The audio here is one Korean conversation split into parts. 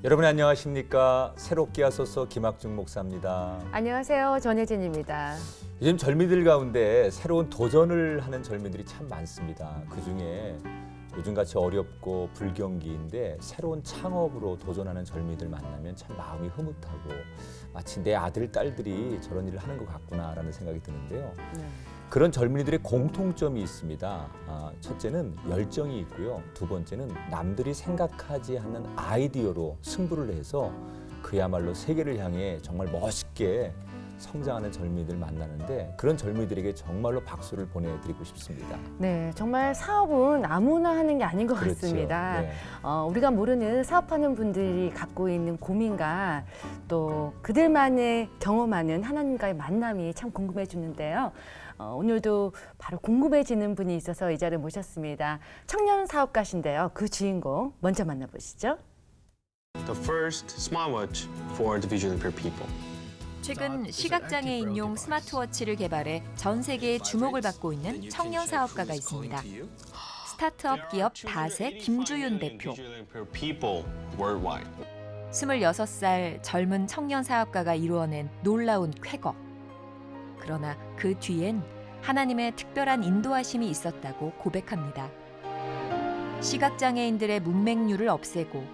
여러분 안녕하십니까? 새롭게 하소서 김학중 목사입니다. 안녕하세요. 전혜진입니다. 요즘 젊이들 가운데 새로운 도전을 하는 젊이들이 참 많습니다. 그중에 요즘같이 어렵고 불경기인데 새로운 창업으로 도전하는 젊이들 만나면 참 마음이 흐뭇하고 마치 내 아들, 딸들이 저런 일을 하는 것 같구나라는 생각이 드는데요. 그런 젊은이들의 공통점이 있습니다. 첫째는 열정이 있고요. 두 번째는 남들이 생각하지 않는 아이디어로 승부를 해서 그야말로 세계를 향해 정말 멋있게 성장하는 젊은이들 만나는데 그런 젊은이들에게 정말로 박수를 보내드리고 싶습니다. 네, 정말 사업은 아무나 하는 게 아닌 것 그렇죠. 같습니다. 네. 우리가 모르는 사업하는 분들이 갖고 있는 고민과 또 그들만의 경험하는 하나님과의 만남이 참 궁금해지는데요. 오늘도 바로 궁금해지는 분이 있어서 이 자리에 모셨습니다. 청년 사업가신데요. 그 주인공 먼저 만나보시죠. The first smartwatch for the visually impaired people. 최근 시각장애인용 스마트워치를 개발해 전 세계의 주목을 받고 있는 청년 사업가가 있습니다. 스타트업 기업 닷의 김주윤 대표. 26살 젊은 청년 사업가가 이루어낸 놀라운 쾌거. 그러나 그 뒤엔 하나님의 특별한 인도하심이 있었다고 고백합니다. 시각장애인들의 문맹률을 없애고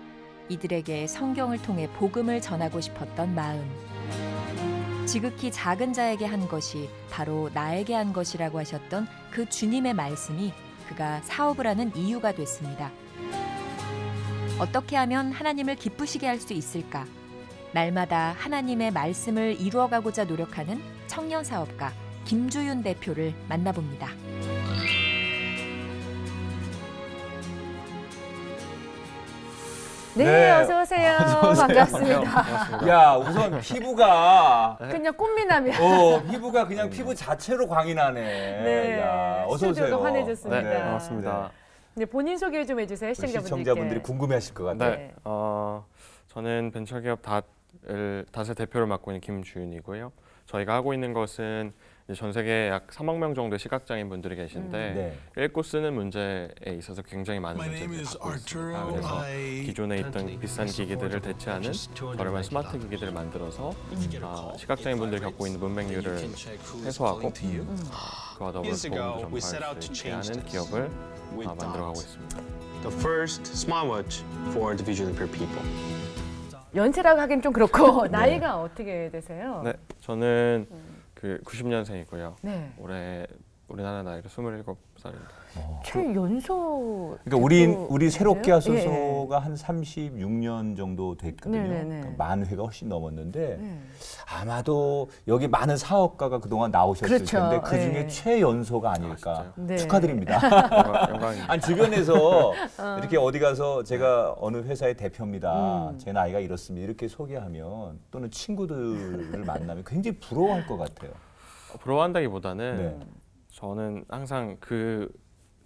이들에게 성경을 통해 복음을 전하고 싶었던 마음. 지극히 작은 자에게 한 것이 바로 나에게 한 것이라고 하셨던 그 주님의 말씀이 그가 사업을 하는 이유가 됐습니다. 어떻게 하면 하나님을 기쁘시게 할 수 있을까? 날마다 하나님의 말씀을 이루어가고자 노력하는 청년 사업가 김주윤 대표를 만나봅니다. 네, 어서 오세요. 반갑습니다. 야, 우선 피부가 그냥 꽃미남이야. 피부가 그냥 피부 자체로 광이 나네. 네, 야, 어서 스튜디오도 오세요. 환해졌습니다. 네, 반갑습니다. 네, 본인 소개 좀 해주세요, 우리 시청자분들께. 시청자분들이 궁금해하실 것 같아요. 네. 저는 벤처기업 닷의 대표를 맡고 있는 김주윤이고요. 저희가 하고 있는 것은 이제 전 세계 약 3억 명 정도의 시각장애인 분들이 계신데 읽고 쓰는 문제에 있어서 굉장히 많은 문제를 갖고 있습니다. 그래서 기존에 있던 비싼 기기들을 대체하는 저렴한 스마트 기기들을 만들어서 시각장애인 분들이 겪고 있는 문맹률을 해소하고 그와 더불어 도움도 전파할 수 있게 하는 기업을 만들어가고 있습니다. The first smartwatch for the visually impaired people. 연세라고 하긴 좀 그렇고 나이가 어떻게 되세요? 네, 저는 그 90년생이고요. 네. 올해 우리나라 나이로 27살입니다. 최연소. 그러니까 우리 새롭게 하소서가 예. 한 36년 정도 됐거든요. 네네네. 그러니까 만 회가 훨씬 넘었는데 네. 아마도 여기 많은 사업가가 그동안 나오셨을 그렇죠. 텐데 그 중에 예. 최연소가 아닐까. 네. 축하드립니다. 영광입니다. 아니 주변에서 이렇게 어디 가서 제가 어느 회사의 대표입니다. 제 나이가 이렇습니다. 이렇게 소개하면 또는 친구들을 만나면 굉장히 부러워할 것 같아요. 부러워한다기보다는 네. 저는 항상 그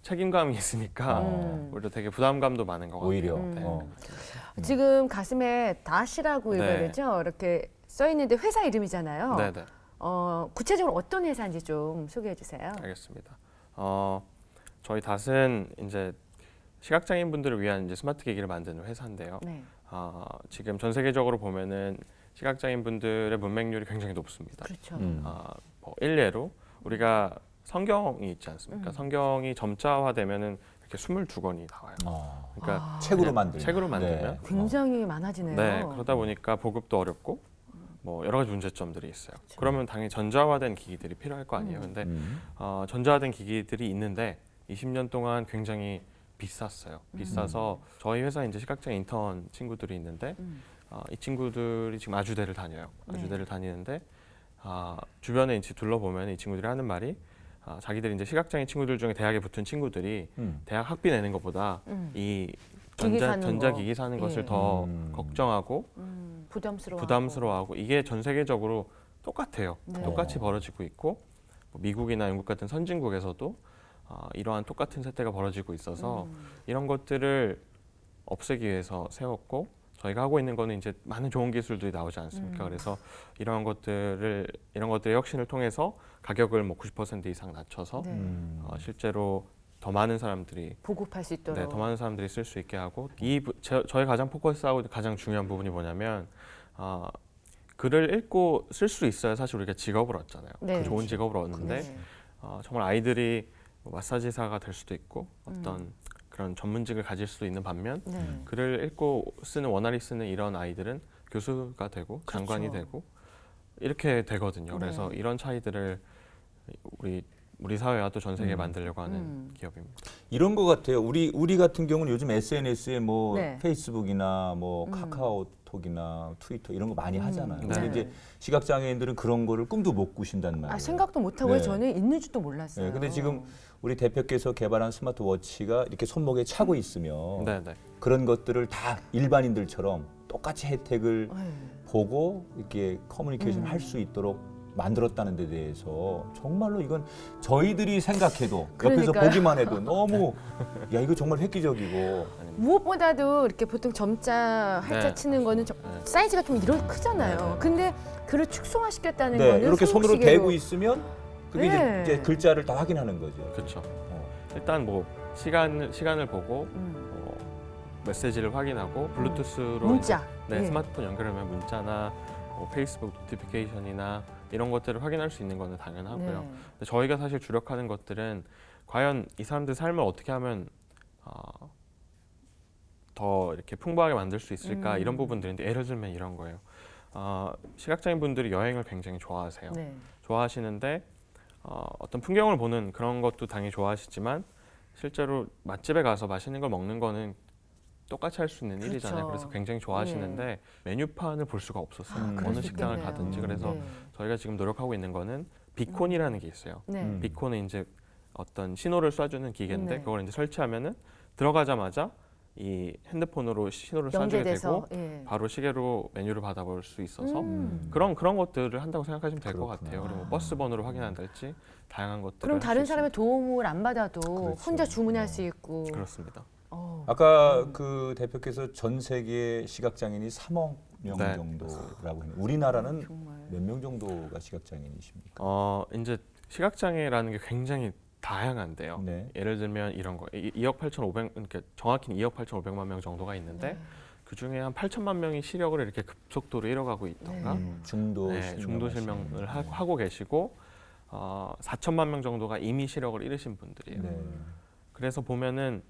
책임감이 있으니까 오히려 되게 부담감도 많은 것 같아요. 오히려. 네. 지금 가슴에 닷이라고 네. 읽어야 되죠? 이렇게 써 있는데 회사 이름이잖아요. 네네. 구체적으로 어떤 회사인지 좀 소개해 주세요. 알겠습니다. 저희 닷은 이제 시각장애인 분들을 위한 이제 스마트 기기를 만드는 회사인데요. 네. 지금 전 세계적으로 보면은 시각장애인 분들의 문맹률이 굉장히 높습니다. 그렇죠. 뭐 일례로 우리가 성경이 있지 않습니까? 성경이 점자화되면은 이렇게 22권이 나와요. 그러니까 책으로 만들면. 책으로 만들면 네. 굉장히 많아지네요. 네, 그러다 보니까 보급도 어렵고 뭐 여러 가지 문제점들이 있어요. 그러면 당연히 전자화된 기기들이 필요할 거 아니에요. 근데 전자화된 기기들이 있는데 20년 동안 굉장히 비쌌어요. 비싸서 저희 회사에 이제 시각장애 인턴 친구들이 있는데 이 친구들이 지금 아주대를 다녀요. 아주대를 다니는데 주변에 이제 둘러보면 이 친구들이 하는 말이 자기들이 이제 시각장애 친구들 중에 대학에 붙은 친구들이 대학 학비 내는 것보다 이 기기 사는 전자기기 거. 사는 것을 예. 더 걱정하고 부담스러워하고 이게 전 세계적으로 똑같아요. 네. 똑같이 벌어지고 있고 뭐 미국이나 영국 같은 선진국에서도 이러한 똑같은 세태가 벌어지고 있어서 이런 것들을 없애기 위해서 세웠고 저희가 하고 있는 거는 이제 많은 좋은 기술들이 나오지 않습니까? 그래서 이런 것들의 혁신을 통해서 가격을 뭐 90% 이상 낮춰서 네. 실제로 더 많은 사람들이 보급할 수 있도록. 네, 더 많은 사람들이 쓸 수 있게 하고 저희 가장 포커스하고 가장 중요한 부분이 뭐냐면 글을 읽고 쓸 수 있어야 사실 우리가 직업을 얻잖아요. 네. 그 좋은 직업을 얻는데 네. 정말 아이들이 뭐 마사지사가 될 수도 있고 어떤 그런 전문직을 가질 수도 있는 반면 네. 글을 읽고 쓰는 원활히 쓰는 이런 아이들은 교수가 되고 장관이 그렇죠. 되고 이렇게 되거든요. 그래서 네. 이런 차이들을 우리 사회와 또 전 세계에 만들려고 하는 기업입니다. 이런 것 같아요. 우리 같은 경우는 요즘 SNS에 뭐 네. 페이스북이나 뭐 카카오톡이나 트위터 이런 거 많이 하잖아요. 네. 근데 이제 시각장애인들은 그런 거를 꿈도 못 꾸신단 말이에요. 생각도 못하고 네. 저는 있는 줄도 몰랐어요. 네, 근데 지금 우리 대표께서 개발한 스마트워치가 이렇게 손목에 차고 있으면 네, 네. 그런 것들을 다 일반인들처럼 똑같이 혜택을 네. 보고 이렇게 커뮤니케이션 할 수 있도록 만들었다는 데 대해서 정말로 이건 저희들이 생각해도 옆에서 그러니까요. 보기만 해도 너무 야 이거 정말 획기적이고 무엇보다도 이렇게 보통 점자 활자 네, 치는 거는 네. 사이즈가 좀 이렇게 크잖아요. 네, 네. 근데 글을 축소화시켰다는 네, 거는 이렇게 손으로 손목시계로. 대고 있으면 그게 네. 이제 글자를 다 확인하는 거죠. 그렇죠. 어. 일단 뭐 시간을 보고 메시지를 확인하고 블루투스로 문자. 이제, 네, 예. 스마트폰 연결하면 문자나 뭐 페이스북 노티피케이션이나 이런 것들을 확인할 수 있는 거는 당연하고요. 네. 근데 저희가 사실 주력하는 것들은 과연 이 사람들 삶을 어떻게 하면 더 이렇게 풍부하게 만들 수 있을까 이런 부분들인데 예를 들면 이런 거예요. 시각장애인 분들이 여행을 굉장히 좋아하세요. 네. 좋아하시는데 어떤 풍경을 보는 그런 것도 당연히 좋아하시지만 실제로 맛집에 가서 맛있는 걸 먹는 거는 똑같이 할 수 있는 그렇죠. 일이잖아요. 그래서 굉장히 좋아하시는데 메뉴판을 볼 수가 없었어요. 그럴 어느 수 식당을 있겠네요. 가든지. 그래서 네. 저희가 지금 노력하고 있는 거는 비콘이라는 게 있어요. 네. 비콘은 이제 어떤 신호를 쏴주는 기계인데 네. 그걸 이제 설치하면은 들어가자마자 이 핸드폰으로 신호를 쏴주게 연계돼서 되고 예. 바로 시계로 메뉴를 받아볼 수 있어서 음. 그런 것들을 한다고 생각하시면 될 것 그렇구나. 같아요. 그리고 버스 번호를 확인한달지 다양한 것들을 그럼 할수 다른 있습니다. 사람의 도움을 안 받아도 그렇죠. 혼자 주문할 수 있고. 그렇습니다. 아까 그 대표께서 전 세계 시각장애인이 3억 명 네, 정도라고 했는데 우리나라는 정말. 몇 명 정도가 시각장애인이십니까? 이제 시각장애라는 게 굉장히 다양한데요. 네. 예를 들면 이런 거 2억 8,500 그러니까 정확히는 2억 8,500만 명 정도가 있는데 그 중에 한 8천만 명이 시력을 이렇게 급속도로 잃어가고 있던가 중도 네, 중도 실명을 하고 계시고 4천만 명 정도가 이미 시력을 잃으신 분들이에요. 네. 그래서 보면은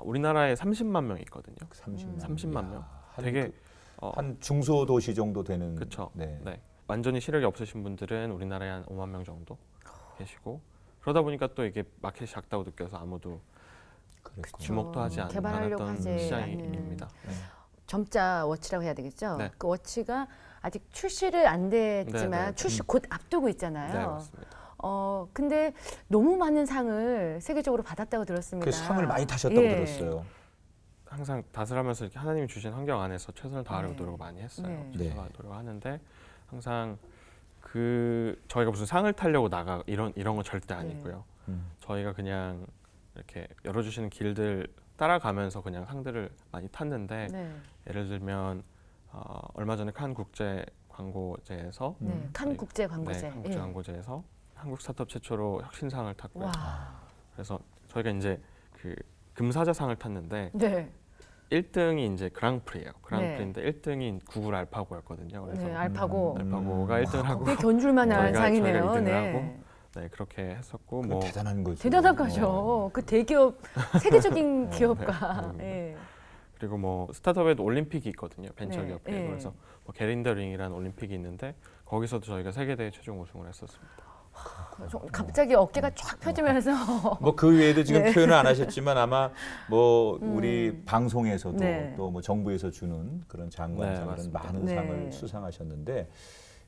우리나라에 30만 명이 있거든요. 30만 명. 되게 한 중소도시 정도 되는. 그렇죠. 네. 네. 완전히 시력이 없으신 분들은 우리나라에 한 5만 명 정도 계시고 그러다 보니까 또 이게 마켓이 작다고 느껴서 아무도 그랬구나. 주목도 하지 개발하려고 않았던 하지 시장입니다. 점자 워치라고 해야 되겠죠? 네. 그 워치가 아직 출시를 안 됐지만 네, 네. 출시 곧 앞두고 있잖아요. 네, 맞습니다. 근데 너무 많은 상을 세계적으로 받았다고 들었습니다. 그 상을 많이 타셨다고 예. 들었어요. 항상 다스라면서 이렇게 하나님이 주신 환경 안에서 최선을 다하려고 네. 노력을 많이 했어요. 네. 최선을 노력을 하는데 항상 저희가 무슨 상을 타려고 이런 건 절대 아니고요. 저희가 그냥 이렇게 열어주시는 길들 따라가면서 그냥 상들을 많이 탔는데 네. 예를 들면 얼마 전에 칸 국제 광고제에서 네. 칸 국제 광고제. 네, 칸 국제 예. 광고제에서 한국 스타트업 최초로 혁신상을 탔고요. 와. 그래서 저희가 이제 그 금사자상을 탔는데 네. 1등이 이제 그랑프리예요. 네. 그랑프리인데 1등이 구글 알파고였거든요. 그래서 네, 알파고. 알파고가 1등을 하고 꽤 견줄 만한 저희가 상이네요. 1등을 네. 하고 네, 그렇게 했었고 뭐 대단한 거죠. 대단한 거죠. 그 대기업, 세계적인 기업가. 네. 예. 그리고 뭐 스타트업에도 올림픽이 있거든요. 벤처기업에. 네. 그래서 뭐 게린더링이라는 올림픽이 있는데 거기서도 저희가 세계대회 최종 우승을 했었습니다. 갑자기 어깨가 쫙 펴지면서 뭐 그 외에도 지금 네. 표현을 안 하셨지만 아마 뭐 우리 방송에서도 네. 또 뭐 정부에서 주는 그런 장관상 네, 그런 맞습니다. 많은 네. 상을 수상하셨는데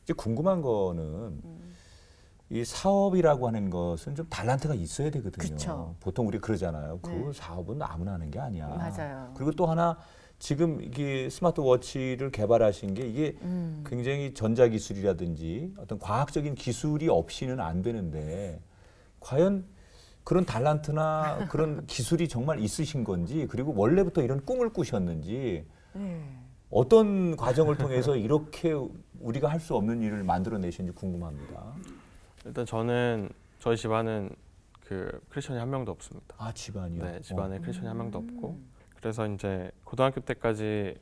이제 궁금한 거는 이 사업이라고 하는 것은 좀 달란트가 있어야 되거든요. 그쵸. 보통 우리 그러잖아요. 그 네. 사업은 아무나 하는 게 아니야. 맞아요. 그리고 또 하나 지금 이게 스마트워치를 개발하신 게 이게 굉장히 전자기술이라든지 어떤 과학적인 기술이 없이는 안 되는데 과연 그런 달란트나 그런 기술이 정말 있으신 건지 그리고 원래부터 이런 꿈을 꾸셨는지 네. 어떤 과정을 통해서 이렇게 우리가 할 수 없는 일을 만들어내신지 궁금합니다. 일단 저희 집안은 그 크리스천이 한 명도 없습니다. 아, 집안이요? 네, 집안에 크리스천이 한 명도 없고 그래서 이제 고등학교 때까지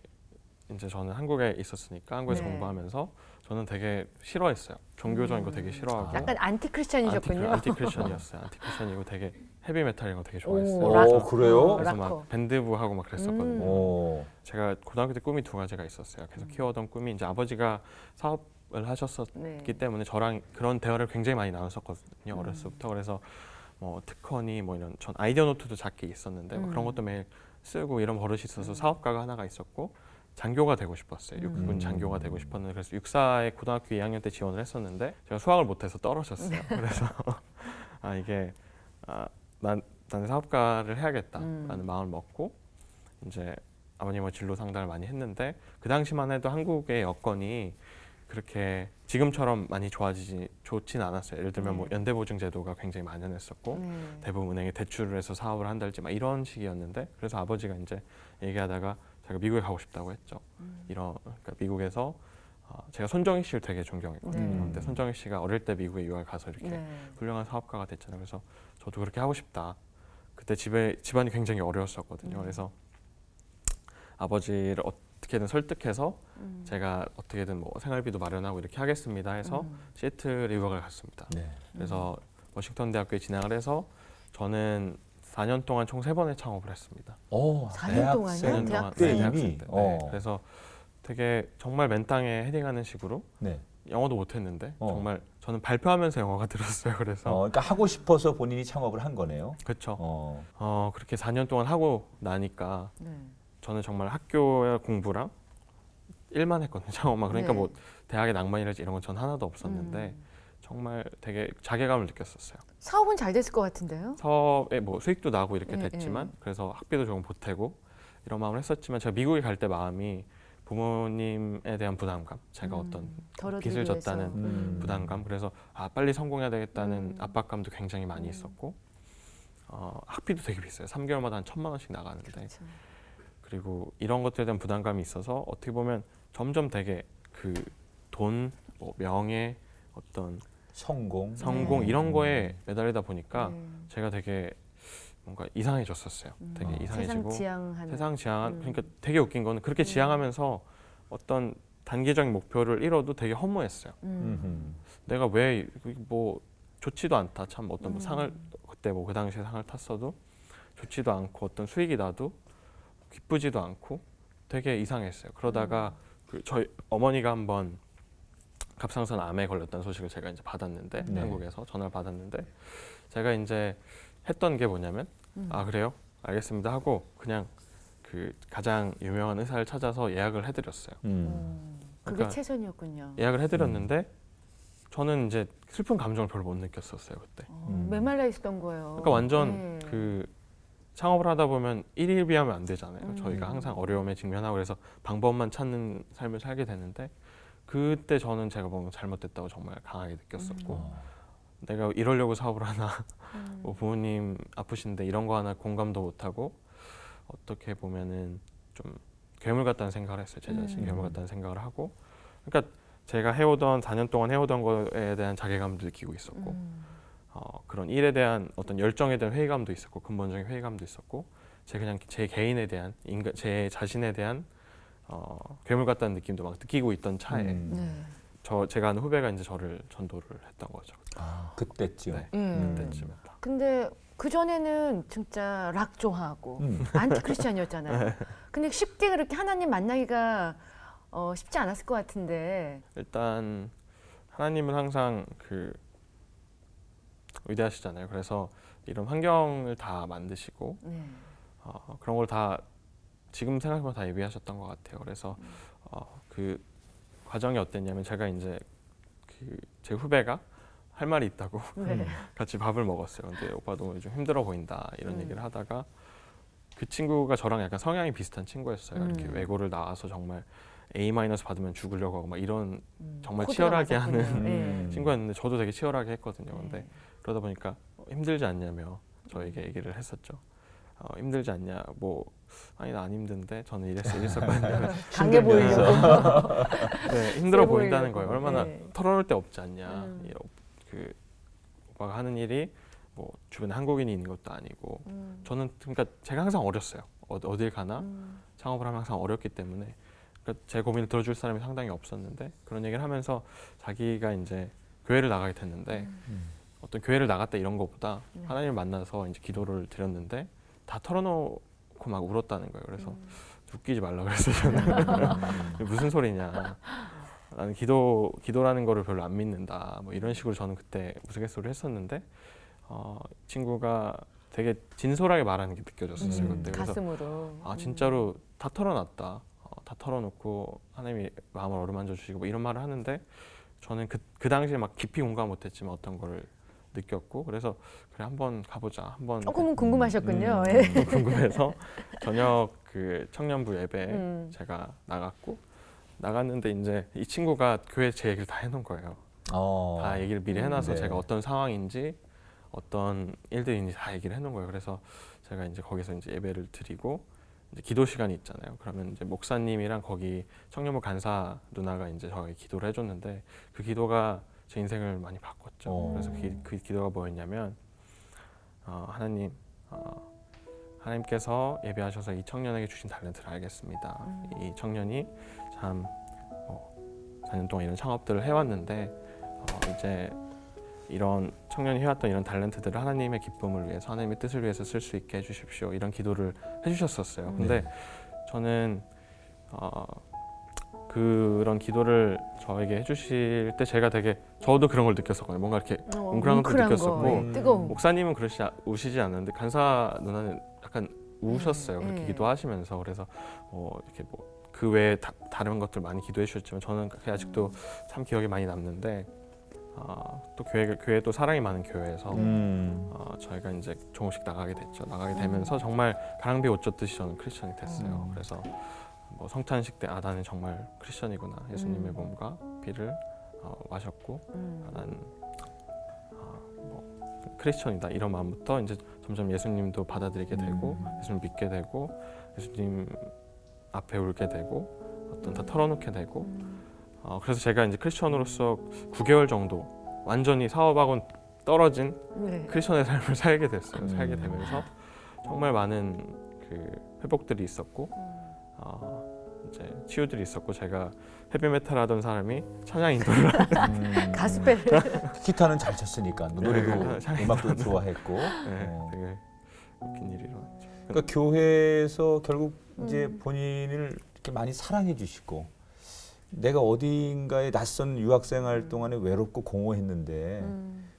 이제 저는 한국에 있었으니까 한국에서 네. 공부하면서 저는 되게 싫어했어요. 종교적인 거 되게 싫어하고 약간 안티 크리스천이셨군요. 안티 크리스천이었어요. 안티 크리스천이고 되게 헤비 메탈 이런 거 되게 좋아했어요. 오, 락. 그래요? 그래서 락커. 막 밴드부 하고 막 그랬었거든요. 오. 제가 고등학교 때 꿈이 두 가지가 있었어요. 그래서 키워던 꿈이 이제 아버지가 사업을 하셨었기 네. 때문에 저랑 그런 대화를 굉장히 많이 나눴었거든요. 어렸을 때부터. 그래서 뭐 특허니 뭐 이런 전 아이디어 노트도 작게 있었는데 뭐 그런 것도 매일 쓰고 이런 버릇이 있어서 사업가가 하나가 있었고 장교가 되고 싶었어요. 육군 장교가 되고 싶었는데 그래서 육사에 고등학교 2학년 때 지원을 했었는데 제가 수학을 못해서 떨어졌어요. 그래서 아 이게 나는 사업가를 해야겠다라는 마음을 먹고 이제 아버님과 진로 상담을 많이 했는데 그 당시만 해도 한국의 여건이 그렇게 지금처럼 많이 좋지는 않았어요. 예를 들면 뭐 연대보증제도가 굉장히 만연했었고 대부분 은행에 대출을 해서 사업을 한달지 막 이런 식이었는데 그래서 아버지가 이제 얘기하다가 제가 미국에 가고 싶다고 했죠. 그러니까 미국에서 제가 손정희 씨를 되게 존경했거든요. 근데 손정희 씨가 어릴 때 미국에 유학 가서 이렇게 훌륭한 사업가가 됐잖아요. 그래서 저도 그렇게 하고 싶다. 그때 집안이 굉장히 어려웠었거든요. 그래서 아버지를 어떻게든 설득해서 제가 어떻게든 뭐 생활비도 마련하고 이렇게 하겠습니다 해서 시애틀에 유학을 갔습니다. 네. 그래서 워싱턴 대학교에 진학을 해서 저는 4년 동안 총 3번의 창업을 했습니다. 4년 동안요? 4년 대학 때 때? 이미? 대학생 때. 네. 그래서 되게 정말 맨땅에 헤딩하는 식으로 네. 영어도 못했는데 정말 저는 발표하면서 영어가 들었어요. 그래서 그러니까 하고 싶어서 본인이 창업을 한 거네요. 그렇죠. 그렇게 4년 동안 하고 나니까 네. 저는 정말 학교 공부랑 일만 했거든요. 창업만. 그러니까 네. 뭐 대학의 낭만이랄지 이런 건 전 하나도 없었는데 정말 되게 자괴감을 느꼈었어요. 사업은 잘 됐을 것 같은데요? 사업에 뭐 수익도 나고 이렇게 네, 됐지만 그래서 학비도 조금 보태고 이런 마음을 했었지만 제가 미국에 갈 때 마음이 부모님에 대한 부담감, 제가 어떤 덜어드리기 빚을 위해서. 졌다는 부담감, 그래서 빨리 성공해야 되겠다는 압박감도 굉장히 많이 있었고 학비도 되게 비싸요. 3개월마다 한 1,000만 원씩 나가는데 그렇죠. 그리고 이런 것들에 대한 부담감이 있어서 어떻게 보면 점점 되게 그 돈, 뭐 명예, 어떤 성공. 성공 이런 거에 매달리다 보니까 네. 제가 되게 뭔가 이상해졌었어요. 되게 이상해지고 세상 지향하는. 세상 지향 그러니까 되게 웃긴 거는 그렇게 지향하면서 어떤 단기적인 목표를 이뤄도 되게 허무했어요. 내가 왜 뭐 좋지도 않다. 참 어떤 뭐 상을 그때 뭐 그 당시에 상을 탔어도 좋지도 않고 어떤 수익이 나도 기쁘지도 않고 되게 이상했어요. 그러다가 저희 어머니가 한번 갑상선 암에 걸렸다는 소식을 제가 이제 받았는데 네. 한국에서 전화를 받았는데 제가 이제 했던 게 뭐냐면 아 그래요? 알겠습니다 하고 그냥 그 가장 유명한 의사를 찾아서 예약을 해드렸어요. 그게 그러니까 최선이었군요. 예약을 해드렸는데 저는 이제 슬픈 감정을 별로 못 느꼈었어요 그때. 메말라 있었던 거예요. 그러니까 완전 네. 그 창업을 하다 보면 일일비하면 안 되잖아요. 저희가 항상 어려움에 직면하고 그래서 방법만 찾는 삶을 살게 되는데 그때 저는 제가 뭔가 잘못됐다고 정말 강하게 느꼈었고 내가 이러려고 사업을 하나 뭐 부모님 아프신데 이런 거 하나 공감도 못하고 어떻게 보면은 좀 괴물 같다는 생각을 했어요. 제 자신이 괴물 같다는 생각을 하고 그러니까 제가 해오던 4년 동안 해오던 거에 대한 자괴감도 느끼고 있었고 그런 일에 대한 어떤 열정에 대한 회의감도 있었고 근본적인 회의감도 있었고 그냥 제 개인에 대한 제 자신에 대한 괴물 같다는 느낌도 막 느끼고 있던 차에 네. 제가 아는 후배가 이제 저를 전도를 했던 거죠. 그때쯤. 네. 그때쯤에. 근데 그 전에는 진짜 락 좋아하고 안티 크리스천이었잖아요. 근데 쉽게 그렇게 하나님 만나기가 쉽지 않았을 것 같은데. 일단 하나님은 항상 그 위대하시잖아요. 그래서 이런 환경을 다 만드시고 그런 걸 다 지금 생각해보면 다 예비하셨던 것 같아요. 그래서 그 과정이 어땠냐면 제가 이제 제 후배가 할 말이 있다고 같이 밥을 먹었어요. 근데 오빠도 좀 힘들어 보인다 이런 얘기를 하다가 그 친구가 저랑 약간 성향이 비슷한 친구였어요. 이렇게 외고를 나와서 정말 A- 받으면 죽으려고 하고 막 이런 정말 치열하게 하는 친구였는데 저도 되게 치열하게 했거든요. 근데 그러다 보니까 힘들지 않냐며 저에게 얘기를 했었죠. 힘들지 않냐? 뭐 아니 나 안 힘든데 저는 이랬었거든요. 강해 보이려고. 네, 힘들어 세 보인다는 보이려고. 거예요. 얼마나 네. 털어놓을 데 없지 않냐? 그 오빠가 하는 일이 뭐 주변에 한국인이 있는 것도 아니고 저는 그러니까 제가 항상 어렸어요. 어딜 가나 창업을 하면 항상 어렸기 때문에 그러니까 제 고민을 들어줄 사람이 상당히 없었는데 그런 얘기를 하면서 자기가 이제 교회를 나가게 됐는데 어떤 교회를 나갔다 이런 것보다 하나님을 만나서 이제 기도를 드렸는데 다 털어놓고 막 울었다는 거예요. 그래서 웃기지 말라 그랬어요. 저는. 무슨 소리냐. 나는 기도라는 거를 별로 안 믿는다. 뭐 이런 식으로 저는 그때 우스갯소리를 했었는데 친구가 되게 진솔하게 말하는 게 느껴졌었어요. 그때. 그래서 가슴으로. 아 진짜로 다 털어놨다. 다 털어놓고 하나님이 마음을 어루만져 주시고 뭐 이런 말을 하는데 저는 그 당시에 막 깊이 공감 못했지만 어떤 거를 느꼈고 그래서 그래 한번 가보자. 한번 조금은 궁금하셨군요. 예. 궁금해서 저녁 그 청년부 예배 제가 나갔는데 이제 이 친구가 교회 제 얘기를 다 해놓은 거예요. 다 얘기를 미리 해놔서 네. 제가 어떤 상황인지 어떤 일들인지 다 얘기를 해놓은 거예요. 그래서 제가 이제 거기서 이제 예배를 드리고 이제 기도 시간이 있잖아요. 그러면 이제 목사님이랑 거기 청년부 간사 누나가 이제 저에게 기도를 해줬는데 그 기도가 제 인생을 많이 바꿨죠. 그래서 그 기도가 뭐였냐면 하나님, 하나님께서 예배하셔서 이 청년에게 주신 달란트를 알겠습니다. 이 청년이 참 4년 동안 이런 창업들을 해왔는데 이제 이런 청년이 해왔던 이런 달란트들을 하나님의 기쁨을 위해서 하나님의 뜻을 위해서 쓸 수 있게 해주십시오. 이런 기도를 해주셨었어요. 근데 저는 그런 기도를 저에게 해주실 때 제가 되게 저도 그런 걸 느꼈었거든요. 뭔가 이렇게 뭉클한 것도 느꼈었고 뜨거운. 목사님은 우시지 않는데 간사 누나는 약간 우셨어요. 그렇게 기도하시면서 그래서 이렇게 뭐 그 외에 다른 것들 많이 기도해 주셨지만 저는 그게 아직도 참 기억에 많이 남는데 또 교회 또 사랑이 많은 교회에서 저희가 이제 조금씩 나가게 됐죠. 나가게 되면서 정말 가랑비 옷 젖듯이 저는 크리스천이 됐어요. 그래서 뭐 성찬식 때 나는 정말 크리스천이구나. 예수님의 몸과 피를 마셨고 나는 뭐 크리스천이다 이런 마음부터 이제 점점 예수님도 받아들이게 되고 예수님 믿게 되고 예수님 앞에 울게 되고 어떤 다 털어놓게 되고 그래서 제가 이제 크리스천으로서 9개월 정도 완전히 사업하고는 떨어진 크리스천의 삶을 살게 됐어요. 살게 되면서 정말 많은 그 회복들이 있었고 이제 치유들이 있었고 제가 헤비메탈 하던 사람이 찬양 인도를 가스펠. 기타는 잘 쳤으니까 노래도 음악도 좋아했고. 되게 웃긴 일이 일어났죠. 그러니까 교회에서 결국 이제 본인을 이렇게 많이 사랑해 주시고 내가 어딘가에 낯선 유학생활 동안에 외롭고 공허했는데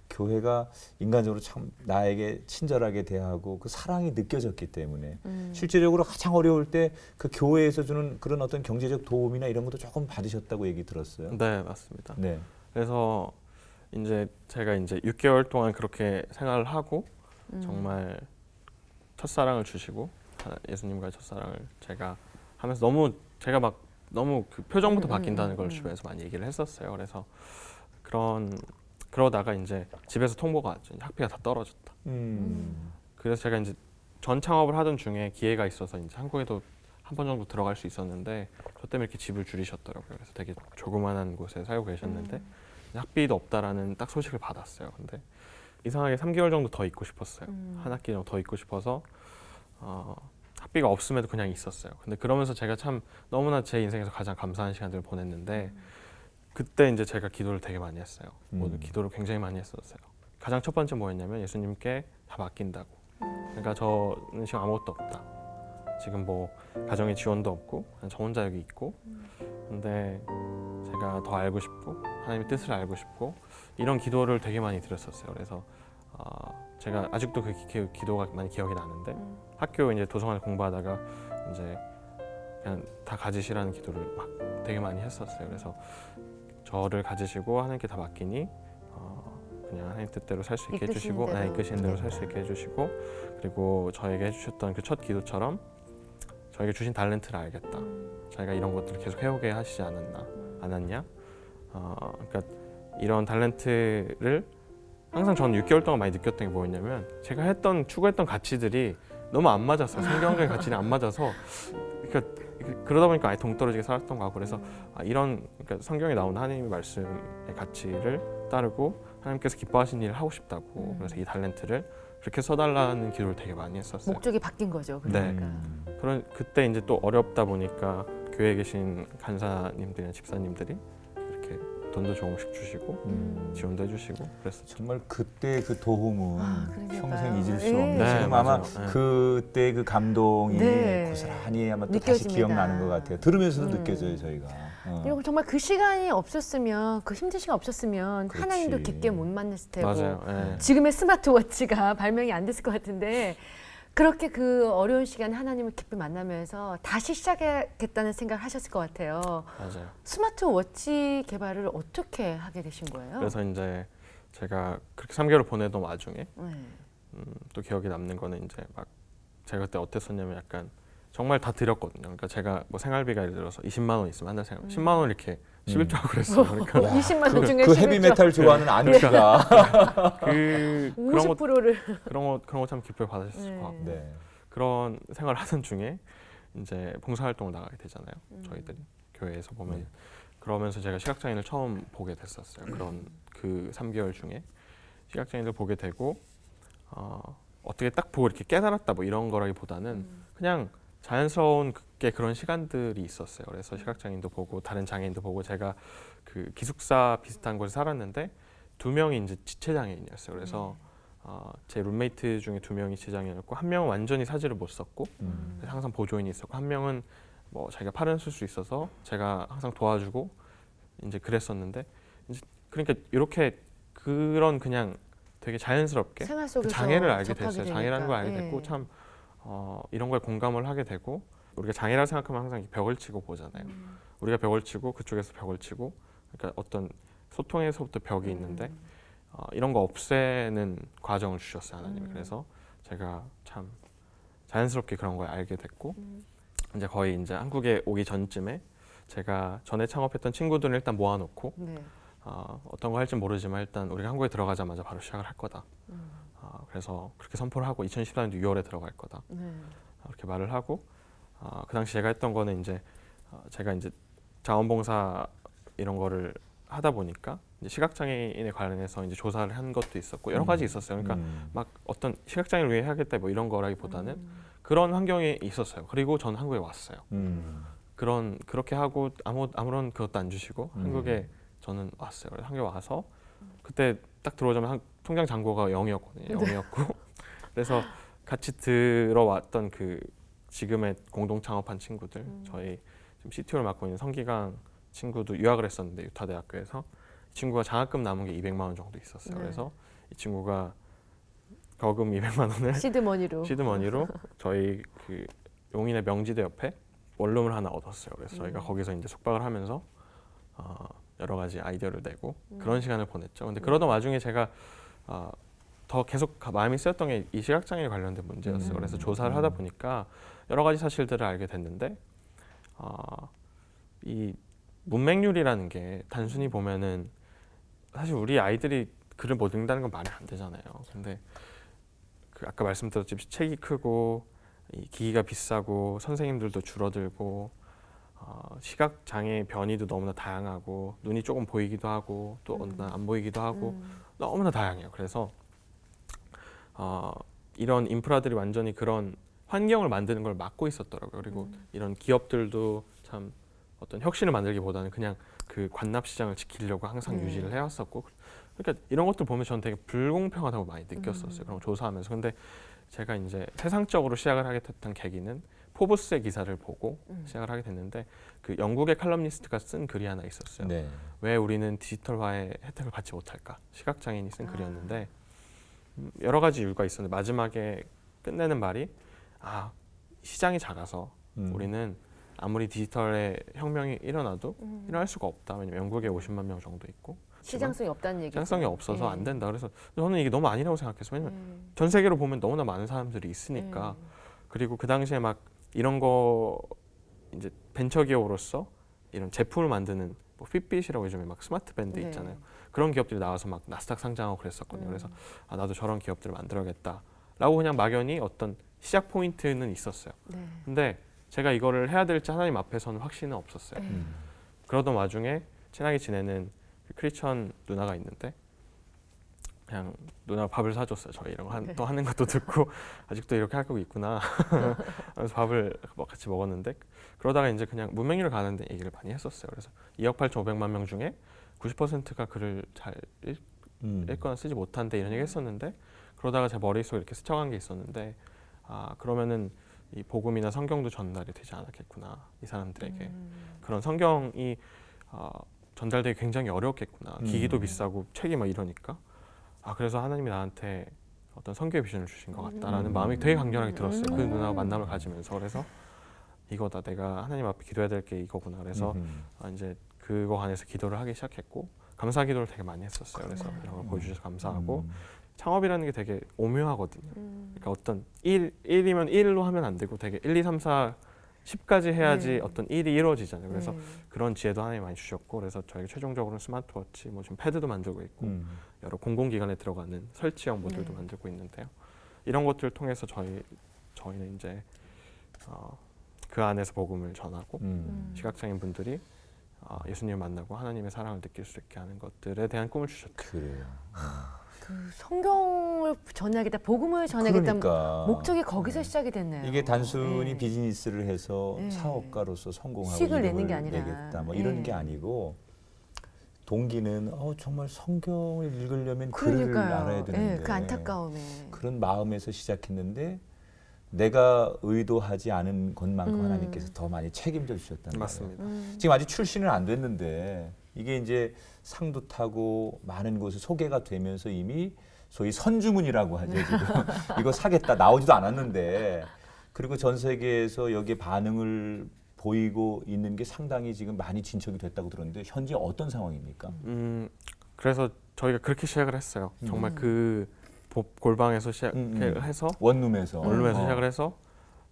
교회가 인간적으로 참 나에게 친절하게 대하고 그 사랑이 느껴졌기 때문에 실제적으로 가장 어려울 때 그 교회에서 주는 그런 어떤 경제적 도움이나 이런 것도 조금 받으셨다고 얘기 들었어요. 네, 맞습니다. 네. 그래서 이제 제가 이제 6개월 동안 그렇게 생활을 하고 정말 첫사랑을 주시고 예수님과의 첫사랑을 제가 하면서 제가 막 너무 그 표정부터 바뀐다는 걸 주변에서 많이 얘기를 했었어요. 그래서 그러다가 이제 집에서 통보가 왔죠. 학비가 다 떨어졌다. 그래서 제가 이제 전 창업을 하던 중에 기회가 있어서 이제 한국에도 한 번 정도 들어갈 수 있었는데 저 때문에 이렇게 집을 줄이셨더라고요. 그래서 되게 조그만한 곳에 살고 계셨는데 학비도 없다라는 딱 소식을 받았어요. 근데 이상하게 3개월 정도 더 있고 싶었어요. 한 학기 정도 더 있고 싶어서 학비가 없음에도 그냥 있었어요. 근데 그러면서 제가 참 너무나 제 인생에서 가장 감사한 시간들을 보냈는데 그때 이제 제가 기도를 되게 많이 했어요. 모두 기도를 굉장히 많이 했었어요. 가장 첫 번째 뭐였냐면 예수님께 다 맡긴다고. 그러니까 저는 지금 아무것도 없다. 지금 뭐 가정의 지원도 없고 그냥 저 혼자 여기 있고 근데 제가 더 알고 싶고 하나님의 뜻을 알고 싶고 이런 기도를 되게 많이 드렸었어요. 그래서 제가 아직도 그 기도가 많이 기억이 나는데 학교 이제 도서관에 공부하다가 이제 그냥 다 가지시라는 기도를 막 되게 많이 했었어요. 그래서 저를 가지시고 하나님께 다 맡기니 그냥 하나님 뜻대로 살 수 있게 해주시고 이끄시는 대로 살 수 있게 해주시고 그리고 저에게 해주셨던 그 첫 기도처럼 저에게 주신 달란트를 알겠다. 자기가 이런 것들을 계속 해오게 하시지 않았냐? 그러니까 이런 달란트를 항상 저는 6개월 동안 많이 느꼈던 게 뭐였냐면 제가 추구했던 가치들이 너무 안 맞았어요. 성경적인 가치는 안 맞아서 그러다 보니까 아예 동떨어지게 살았던 거 같고 그래서 그러니까 성경에 나온 하나님의 말씀의 가치를 따르고 하나님께서 기뻐하시는 일을 하고 싶다고 그래서 이 달란트를 그렇게 써달라는 기도를 되게 많이 했었어요. 목적이 바뀐 거죠. 그러니까. 그런 그때 이제 또 어렵다 보니까 교회에 계신 간사님들이나 집사님들이 이렇게 돈도 조금씩 주시고 지원도 해주시고 그랬었죠. 정말 그때 그 도움은 그러니까요. 평생 잊을 수 예. 없는. 네, 지금 아마 맞아요. 네. 그때 그 감동이 네. 고스란히 아마 또 다시 느껴집니다. 기억나는 것 같아요. 들으면서도 느껴져요, 저희가. 그리고 정말 그 시간이 없었으면, 그 힘든 시간 없었으면 그렇지. 하나님도 깊게 못 만났을 테고 맞아요. 예. 지금의 스마트워치가 발명이 안 됐을 것 같은데 그렇게 그 어려운 시간에 하나님을 깊이 만나면서 다시 시작하겠다는 생각을 하셨을 것 같아요. 맞아요. 스마트워치 개발을 어떻게 하게 되신 거예요? 그래서 이제 제가 그렇게 3개월을 보내던 와중에 네. 또 기억에 남는 거는 이제 막 제가 그때 어땠었냐면 약간 정말 다 드렸거든요. 그러니까 제가 뭐 생활비가 예를 들어서 20만 원 있으면 한 달 생활 10만 원 이렇게 11조 하고 그랬어요. 그러니까 20만 원 중에 그 11조. 헤비메탈 좋아하는 안티가 그런 것 50%를 그런 거 참 기쁘게 받으셨을 네. 것 같고 네. 그런 생활을 하던 중에 이제 봉사활동을 나가게 되잖아요. 저희들이 교회에서 보면 네. 그러면서 제가 시각장애인을 처음 보게 됐었어요. 그런 그 3개월 중에 시각장애인을 보게 되고 어떻게 딱 보고 이렇게 깨달았다 뭐 이런 거라기보다는 그냥 자연스러운 그런 시간들이 있었어요. 그래서 시각장애인도 보고 다른 장애인도 보고 제가 그 기숙사 비슷한 곳에 살았는데 2명이 이제 지체장애인이었어요. 그래서 제 룸메이트 중에 2명이 지체장애인이었고 1명은 완전히 사지를 못 썼고 그래서 항상 보조인이 있었고 1명은 뭐 자기가 팔은 쓸 수 있어서 제가 항상 도와주고 이제 그랬었는데 이제 그러니까 이렇게 그런 그냥 되게 자연스럽게 생활 그 속에서 장애를 알게 접하게 됐어요. 되니까. 장애라는 걸 알게 예. 됐고 참 이런 걸 공감을 하게 되고 우리가 장애라고 생각하면 항상 벽을 치고 보잖아요. 우리가 벽을 치고 그쪽에서 벽을 치고 그러니까 어떤 소통에서부터 벽이 있는데 이런 거 없애는 과정을 주셨어요 하나님이. 그래서 제가 참 자연스럽게 그런 걸 알게 됐고 이제 거의 이제 한국에 오기 전쯤에 제가 전에 창업했던 친구들을 일단 모아놓고 네. 어떤 거 할지 모르지만 일단 우리가 한국에 들어가자마자 바로 시작을 할 거다. 그래서 그렇게 선포를 하고 2014년도 6월에 들어갈 거다. 네. 그렇게 말을 하고 그 당시 제가 했던 거는 이제 제가 이제 자원봉사 이런 거를 하다 보니까 이제 시각장애인에 관련해서 이제 조사를 한 것도 있었고 여러 가지 있었어요. 그러니까 막 어떤 시각장애를 위해 하겠다 뭐 이런 거라기보다는 그런 환경이 있었어요. 그리고 저는 한국에 왔어요. 그렇게 하고 아무런 그것도 안 주시고 한국에 저는 왔어요. 그래서 한국에 와서 그때 딱 들어오자면 통장 잔고가 0이었거든요. 0이었고 그래서 같이 들어왔던 그 지금의 공동 창업한 친구들 저희 지금 CTO를 맡고 있는 성기강 친구도 유학을 했었는데 유타 대학교에서 이 친구가 장학금 남은 게 200만 원 정도 있었어요. 네. 그래서 이 친구가 거금 200만 원을 시드머니로 저희 그 용인의 명지대 옆에 원룸을 하나 얻었어요. 그래서 저희가 거기서 이제 숙박을 하면서 여러 가지 아이디어를 내고 그런 시간을 보냈죠. 근데 그러던 와중에 제가 더 계속 마음이 쓰였던 게 이 시각장애 관련된 문제였어요. 그래서 조사를 하다 보니까 여러 가지 사실들을 알게 됐는데 이 문맹률이라는 게 단순히 보면은 사실 우리 아이들이 글을 못 읽는다는 건 말이 안 되잖아요. 근데 그 아까 말씀드렸듯이 책이 크고 이 기기가 비싸고 선생님들도 줄어들고 시각 장애 변이도 너무나 다양하고 눈이 조금 보이기도 하고 또 어느 날 안 보이기도 하고 너무나 다양해요. 그래서 이런 인프라들이 완전히 그런 환경을 만드는 걸 막고 있었더라고요. 그리고 이런 기업들도 참 어떤 혁신을 만들기보다는 그냥 그 관납 시장을 지키려고 항상 유지를 해왔었고 그러니까 이런 것들 보면 저는 되게 불공평하다고 많이 느꼈었어요. 그런 거 조사하면서. 근데 제가 이제 세상적으로 시작을 하게 됐던 계기는 포브스의 기사를 보고 시작을 하게 됐는데 그 영국의 칼럼니스트가 쓴 글이 하나 있었어요. 네. 왜 우리는 디지털화의 혜택을 받지 못할까? 시각장애인이 쓴 글이었는데 여러 가지 이유가 있었는데 마지막에 끝내는 말이 시장이 작아서 우리는 아무리 디지털의 혁명이 일어나도 일어날 수가 없다. 왜냐면 영국에 50만 명 정도 있고 시장성이 없다는 얘기죠. 시장성이 없어서 안 된다. 그래서 저는 이게 너무 아니라고 생각했어요. 왜냐면 전 세계로 보면 너무나 많은 사람들이 있으니까. 그리고 그 당시에 막 이런 거 이제 벤처 기업으로서 이런 제품을 만드는 뭐 핏빗이라고 요즘에 막 스마트 밴드 있잖아요. 그런 기업들이 나와서 막 나스닥 상장하고 그랬었거든요. 그래서 나도 저런 기업들을 만들어야겠다라고 그냥 막연히 어떤 시작 포인트는 있었어요. 근데 제가 이거를 해야 될지 하나님 앞에서는 확신은 없었어요. 그러던 와중에 친하게 지내는 크리스천 누나가 있는데 그냥 누나가 밥을 사줬어요. 저희 이런 거 또 하는 것도 듣고 아직도 이렇게 하고 있구나. 그래서 밥을 같이 먹었는데 그러다가 이제 그냥 문맹률을 가는데 얘기를 많이 했었어요. 그래서 2억 8,500만 명 중에 90%가 글을 잘 읽거나 쓰지 못한대 이런 얘기 했었는데 그러다가 제 머릿속에 이렇게 스쳐간 게 있었는데 아 그러면은 이 복음이나 성경도 전달이 되지 않았겠구나 이 사람들에게 그런 성경이 전달되기 굉장히 어렵겠구나 기기도 비싸고 책이 막 이러니까 아 그래서 하나님이 나한테 어떤 선교의 비전을 주신 것 같다라는 마음이 되게 강렬하게 들었어요. 그 누나와 만남을 가지면서 그래서 이거다 내가 하나님 앞에 기도해야 될 게 이거구나 그래서 이제 그거 관해서 기도를 하기 시작했고 감사 기도를 되게 많이 했었어요. 그래서 이런 걸 보여주셔서 감사하고 창업이라는 게 되게 오묘하거든요. 그러니까 어떤 1이면 1로 하면 안 되고 되게 1, 2, 3, 4, 10까지 해야지 어떤 일이 이루어지잖아요. 그래서 그런 지혜도 하나님 많이 주셨고 그래서 저희가 최종적으로는 스마트워치, 뭐 지금 패드도 만들고 있고 여러 공공기관에 들어가는 설치형 모듈도 만들고 있는데요. 이런 것들을 통해서 저희는 이제 그 안에서 복음을 전하고 시각장애인 분들이 예수님을 만나고 하나님의 사랑을 느낄 수 있게 하는 것들에 대한 꿈을 주셨죠. 그래요. 그 성경을 전하겠다, 복음을 전하겠다 그러니까. 목적이 거기서 시작이 됐네요. 이게 단순히 비즈니스를 해서 네. 사업가로서 성공하고 수익을 내는 이름을 게 아니라. 내겠다 뭐 이런 게 아니고 동기는 정말 성경을 읽으려면 글을 그러니까요. 알아야 되는데 그 안타까움에. 그런 마음에서 시작했는데 내가 의도하지 않은 것만큼 하나님께서 더 많이 책임져 주셨다는 맞습니다. 거예요. 지금 아직 출시는 안 됐는데 이게 이제 상도 타고 많은 곳에 소개가 되면서 이미 소위 선주문이라고 하죠. 지금 이거 사겠다 나오지도 않았는데 그리고 전 세계에서 여기에 반응을 보이고 있는 게 상당히 지금 많이 진척이 됐다고 들었는데 현재 어떤 상황입니까? 그래서 저희가 그렇게 시작을 했어요. 정말 그 골방에서 시작을 해서 원룸에서 시작을 해서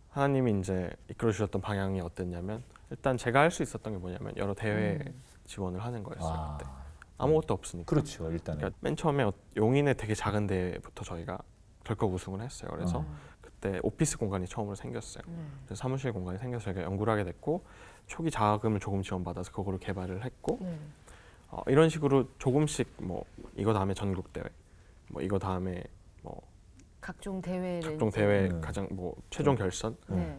하나님이 이제 이끌어 주셨던 방향이 어땠냐면 일단 제가 할 수 있었던 게 뭐냐면 여러 대회 지원을 하는 거였어요. 그때 아무것도 없으니까. 그렇죠. 일단은. 그러니까 맨 처음에 용인의 되게 작은 데부터 저희가 덜컥 우승을 했어요. 그래서 그때 오피스 공간이 처음으로 생겼어요. 그래서 사무실 공간이 생겨서 저희가 연구를 하게 됐고 초기 자금을 조금 지원받아서 그거를 개발을 했고 이런 식으로 조금씩 뭐 이거 다음에 전국 대회, 뭐 이거 다음에 뭐 각종 대회를 각종 대회 가장 뭐 최종 결선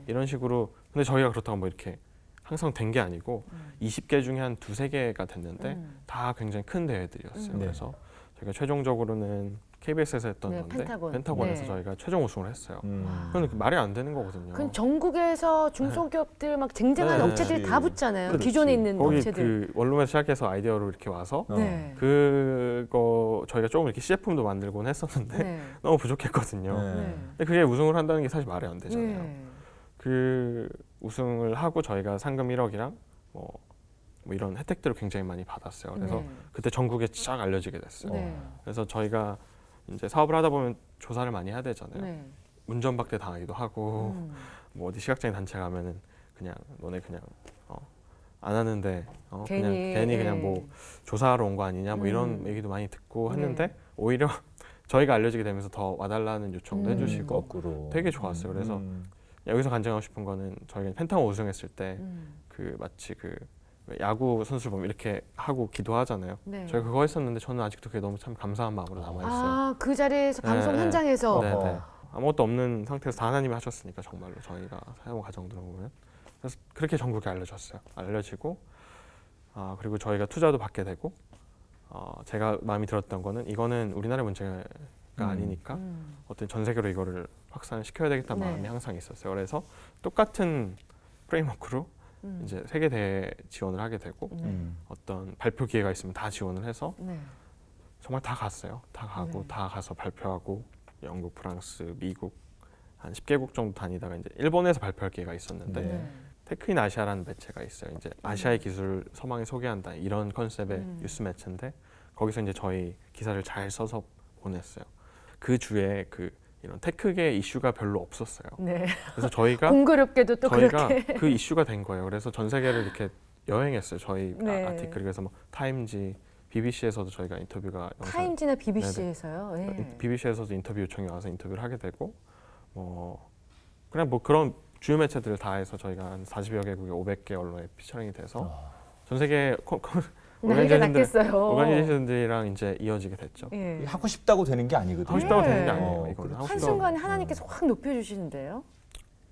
이런 식으로 근데 저희가 그렇다고 뭐 이렇게 항상 된 게 아니고 20개 중에 한 2-3개가 됐는데 다 굉장히 큰 대회들이었어요. 그래서 저희가 최종적으로는 KBS에서 했던 건데 펜타곤에서 저희가 최종 우승을 했어요. 그건 말이 안 되는 거거든요. 그럼 전국에서 중소기업들 막 쟁쟁한 업체들이 다 붙잖아요. 그렇지. 기존에 있는 거기 업체들. 그 원룸에서 시작해서 아이디어로 이렇게 와서 네. 그거 저희가 조금 이렇게 CF품도 만들곤 했었는데 네. 너무 부족했거든요. 네. 근데 그게 우승을 한다는 게 사실 말이 안 되잖아요. 네. 그 우승을 하고 저희가 상금 1억이랑 뭐 이런 혜택들을 굉장히 많이 받았어요. 그래서 네. 그때 전국에 쫙 알려지게 됐어요. 네. 그래서 저희가 이제 사업을 하다 보면 조사를 많이 해야 되잖아요. 네. 운전박대 당하기도 하고 뭐 어디 시각장애인 단체 가면은 그냥 너네 그냥 안 하는데 그냥 괜히 그냥 뭐 조사하러 온 거 아니냐 뭐 이런 얘기도 많이 듣고 했는데 오히려 저희가 알려지게 되면서 더 와달라는 요청도 해주시고 거꾸로 되게 좋았어요. 그래서 여기서 간증하고 싶은 거는 저희가 펜타곤 우승했을 때 그 마치 그 야구 선수를 보면 이렇게 하고 기도하잖아요. 네. 저희가 그거 했었는데 저는 아직도 그게 너무 참 감사한 마음으로 남아있어요. 아, 그 자리에서 방송 네, 현장에서 네. 아무것도 없는 상태에서 다 하나님이 하셨으니까 정말로 저희가 사용 과정 들어보면 그래서 그렇게 전국에 알려졌어요. 알려지고 그리고 저희가 투자도 받게 되고 제가 마음이 들었던 거는 이거는 우리나라의 문제가 아니니까 어떤 전 세계로 이거를 확산시켜야 되겠다는 마음이 항상 있었어요. 그래서 똑같은 프레임워크로 이제 세계 대회 지원을 하게 되고 어떤 발표 기회가 있으면 다 지원을 해서 정말 다 갔어요. 다 가고 다 가서 발표하고 영국, 프랑스, 미국 한 10개국 정도 다니다가 이제 일본에서 발표할 기회가 있었는데 테크인 아시아라는 매체가 있어요. 이제 아시아의 기술을 서방에 소개한다 이런 컨셉의 뉴스 매체인데 거기서 이제 저희 기사를 잘 써서 보냈어요. 그 주에 이런 테크계 이슈가 별로 없었어요. 네. 그래서 저희가 공교롭게도 또 저희가 그렇게 그 이슈가 된 거예요. 그래서 전 세계를 이렇게 여행했어요. 저희 네. 아티클 그래서 뭐 타임지, BBC에서도 저희가 인터뷰가 타임지나 BBC에서요. 네. BBC에서도 인터뷰 요청이 와서 인터뷰를 하게 되고 그냥 뭐 그런 주요 매체들을 다 해서 저희가 한 40여 개국에 500개 언론에 피처링이 돼서 전 세계 나이가 낫겠어요. 오르가니제이션들이랑 이제 이어지게 됐죠. 예. 하고 싶다고 되는 게 아니거든요. 하고 싶다고 되는 게 네. 아니에요. 이거는 하고 싶다고. 한순간에 하나님께서 확 높여주시는데요.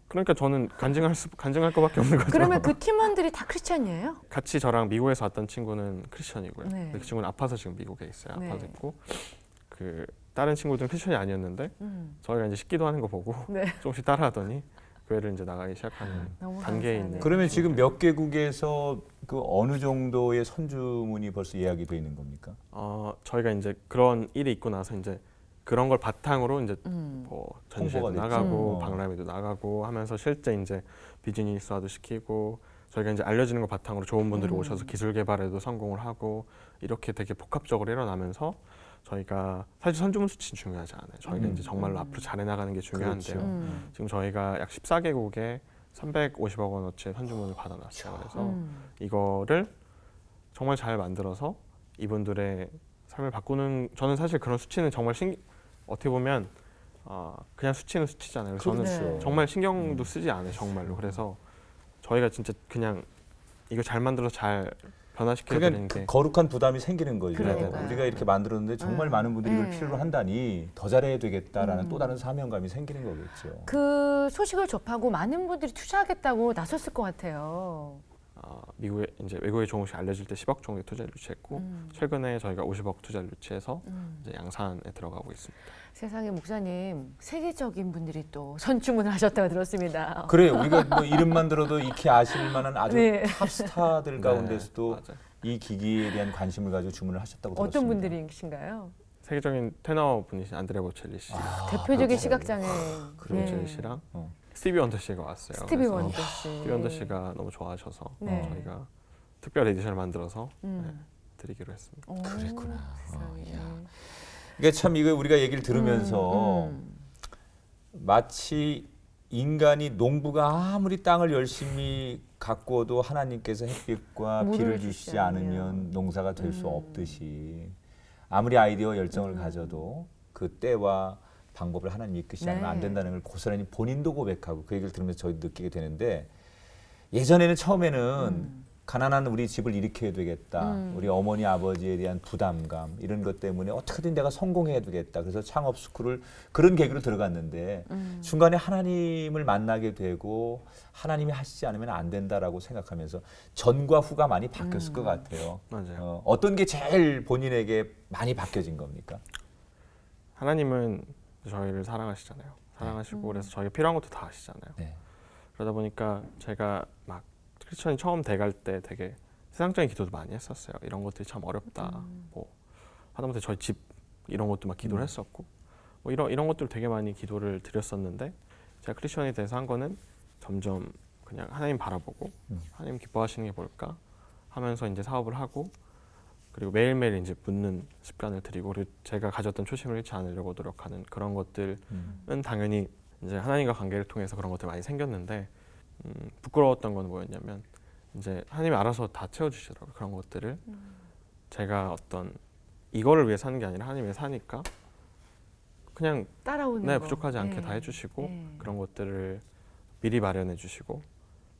그러니까 저는 간증할 것밖에 없는 거죠. 그러면 그 팀원들이 다 크리스천이에요? 같이 저랑 미국에서 왔던 친구는 크리스천이고요. 네. 근데 그 친구는 아파서 지금 미국에 있어요. 네. 아파서 있고 그 다른 친구들은 크리스천이 아니었는데 저희가 이제 식기도 하는 거 보고 네. 조금씩 따라하더니 교회를 이제 나가기 시작하는 너무 단계에 감사하네요. 있는. 그러면 지금 몇 개국에서 그 어느 정도의 선주문이 벌써 예약이 돼 있는 겁니까? 저희가 이제 그런 일이 있고 나서 이제 그런 걸 바탕으로 이제 뭐 전시회도 홍보가 됐지. 나가고 박람회도 나가고 하면서 실제 이제 비즈니스화도 시키고 저희가 이제 알려지는 거 바탕으로 좋은 분들이 오셔서 기술 개발에도 성공을 하고 이렇게 되게 복합적으로 일어나면서 저희가 사실 선주문 수치는 중요하지 않아요. 저희가 이제 정말로 앞으로 잘해 나가는 게 중요한데요. 그렇죠. 지금 저희가 약 14개국에 350억 원어치의 선주문을 받아놨어요. 그래서 이거를 정말 잘 만들어서 이분들의 삶을 바꾸는, 저는 사실 그런 수치는 정말 어떻게 보면 그냥 수치는 수치잖아요. 그래서 저는 그렇죠. 정말 신경도 쓰지 않아요. 정말로. 그래서 저희가 진짜 그냥 이거 잘 만들어서 잘 변화시켜야 되는 그러니까 게 거룩한 부담이 생기는 거죠. 그러니까요. 우리가 이렇게 만들었는데 정말 많은 분들이 이걸 네. 필요로 한다니 더 잘해야 되겠다라는 또 다른 사명감이 생기는 거겠죠. 그 소식을 접하고 많은 분들이 투자하겠다고 나섰을 것 같아요. 미국에 이제 외국에 조금씩 알려질 때 10억 정도의 투자를 유치했고 최근에 저희가 50억 투자를 유치해서 이제 양산에 들어가고 있습니다. 세상에 목사님 세계적인 분들이 또 선주문을 하셨다고 들었습니다. 그래요. 우리가 뭐 이름만 들어도 익히 아실 만한 아주 네. 탑스타들 가운데서도 맞아요. 이 기기에 대한 관심을 가지고 주문을 하셨다고 들었습니다. 어떤 분들이신가요? 세계적인 테너 분이신 안드레 보첼리 씨, 대표적인 그렇죠. 시각장애 보첼리 씨랑 어. 스티비 원더 씨가 왔어요. 스티비 그래서 원더 씨. 스티비 원더 씨가 너무 좋아하셔서 네. 저희가 특별 에디션을 만들어서 음. 드리기로 했습니다. 오, 그랬구나. 세상에. 이게 참 이거 우리가 얘기를 들으면서 마치 인간이 농부가 아무리 땅을 열심히 가꾸어도 하나님께서 햇빛과 물을 비를 주시지 주시지 않으면 농사가 될 수 없듯이 아무리 아이디어 열정을 가져도 그 때와 방법을 하나님 이끄시지 않으면 안 네. 된다는 걸 고스란히 본인도 고백하고 그 얘기를 들으면서 저희도 느끼게 되는데 예전에는 처음에는 가난한 우리 집을 일으켜야 되겠다. 우리 어머니 아버지에 대한 부담감 이런 것 때문에 어떻게든 내가 성공해야 되겠다. 그래서 창업 스쿨을 그런 계기로 들어갔는데 중간에 하나님을 만나게 되고 하나님이 하시지 않으면 안 된다라고 생각하면서 전과 후가 많이 바뀌었을 것 같아요. 맞아요. 어떤 게 제일 본인에게 많이 바뀌어진 겁니까? 하나님은 저희를 사랑하시잖아요. 사랑하시고 그래서 저희가 필요한 것도 다 아시잖아요. 네. 그러다 보니까 제가 막 크리스천이 처음 돼갈 때 되게 세상적인 기도도 많이 했었어요. 이런 것들이 참 어렵다. 뭐 하다못해 저희 집 이런 것도 막 기도를 했었고 뭐 이런 것들 되게 많이 기도를 드렸었는데 제가 크리스천이 돼서 한 거는 점점 그냥 하나님 바라보고 하나님 기뻐하시는 게 뭘까 하면서 이제 사업을 하고 그리고 매일매일 이제 묻는 습관을 들이고 그리고 제가 가졌던 초심을 잃지 않으려고 노력하는 그런 것들은 당연히 이제 하나님과 관계를 통해서 그런 것들이 많이 생겼는데 부끄러웠던 건 뭐였냐면 이제 하나님이 알아서 다 채워주시더라고요. 그런 것들을 제가 어떤 이거를 위해 사는 게 아니라 하나님 위해 사니까 그냥 따라오는 네 거. 부족하지 않게 네. 다 해주시고 네. 그런 것들을 미리 마련해 주시고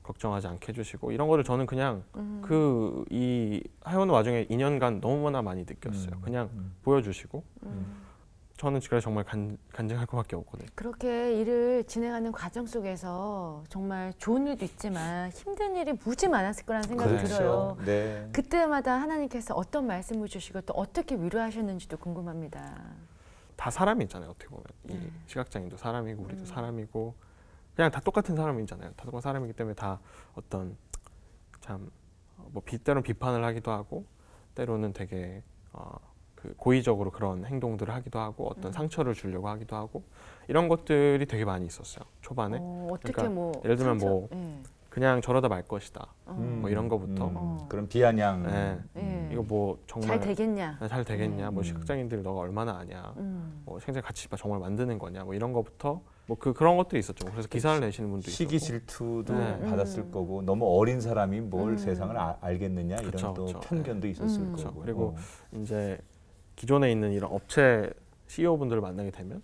걱정하지 않게 해주시고 이런 거를 저는 그냥 그 이 해오는 와중에 2년간 너무나 많이 느꼈어요. 그냥 보여주시고 저는 그래서 정말 간증할 것밖에 없거든요. 그렇게 일을 진행하는 과정 속에서 정말 좋은 일도 있지만 힘든 일이 무지 많았을 거라는 생각이 들어요. 네. 그때마다 하나님께서 어떤 말씀을 주시고 또 어떻게 위로하셨는지도 궁금합니다. 다 사람이잖아요. 어떻게 보면 이 시각장애인도 사람이고 우리도 사람이고 그냥 다 똑같은 사람이잖아요. 다 똑같은 사람이기 때문에 다 어떤 참 뭐 때로는 비판을 하기도 하고 때로는 되게 그 고의적으로 그런 행동들을 하기도 하고 어떤 상처를 주려고 하기도 하고 이런 것들이 되게 많이 있었어요. 초반에. 어떻게 그러니까 뭐 예를 들면 상처- 뭐 예. 그냥 저러다 말 것이다. 뭐 이런 거부터. 그런 비아냥. 네. 예. 이거 뭐 정말 잘 되겠냐? 잘 되겠냐? 뭐 시각장애인들 너가 얼마나 아냐? 뭐 생생 같이 정말 만드는 거냐? 뭐 이런 거부터 뭐 그런 것들이 있었죠. 그래서 기사를 내시는 분도 시기 있었고. 질투도 네. 받았을 거고 너무 어린 사람이 뭘 세상을 알겠느냐 이런 그쵸, 또 그쵸. 편견도 있었을 음. 거고. 그리고 이제 기존에 있는 이런 업체 CEO 분들을 만나게 되면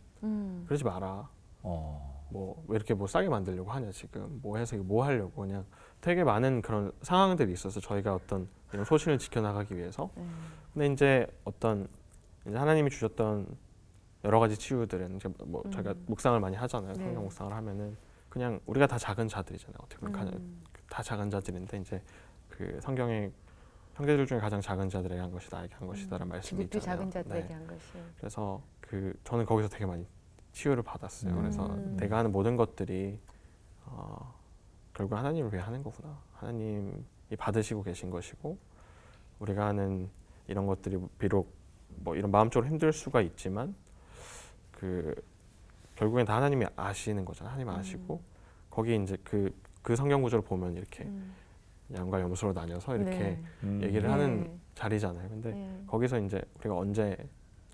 그러지 마라. 뭐 왜 이렇게 뭐 싸게 만들려고 하냐 지금 뭐 해서 이거 뭐 하려고 그냥 되게 많은 그런 상황들이 있어서 저희가 어떤 이런 소신을 지켜나가기 위해서. 근데 이제 어떤 이제 하나님이 주셨던 여러 가지 치유들은 이제 뭐 저희가 묵상을 많이 하잖아요. 네. 성경 묵상을 하면은 그냥 우리가 다 작은 자들이잖아요. 어떻게 보면 다 작은 자들인데 이제 그 성경에 형제들 중에 가장 작은 자들에게 한 것이 나에게 한 것이다라는 말씀이 지극히 있잖아요. 작은 자들에게 네. 한 것이. 그래서 그 저는 거기서 되게 많이 치유를 받았어요. 그래서 내가 음. 하는 모든 것들이 결국 하나님을 위해 하는 거구나. 하나님이 받으시고 계신 것이고 우리가 하는 이런 것들이 비록 뭐 이런 마음적으로 힘들 수가 있지만 그 결국엔 다 하나님이 아시는 거잖아요. 하나님 아시고 거기 이제 그 성경 구절을 보면 이렇게 양과 염소로 나뉘어서 이렇게 네. 얘기를 하는 네. 자리잖아요. 근데 네. 거기서 이제 우리가 언제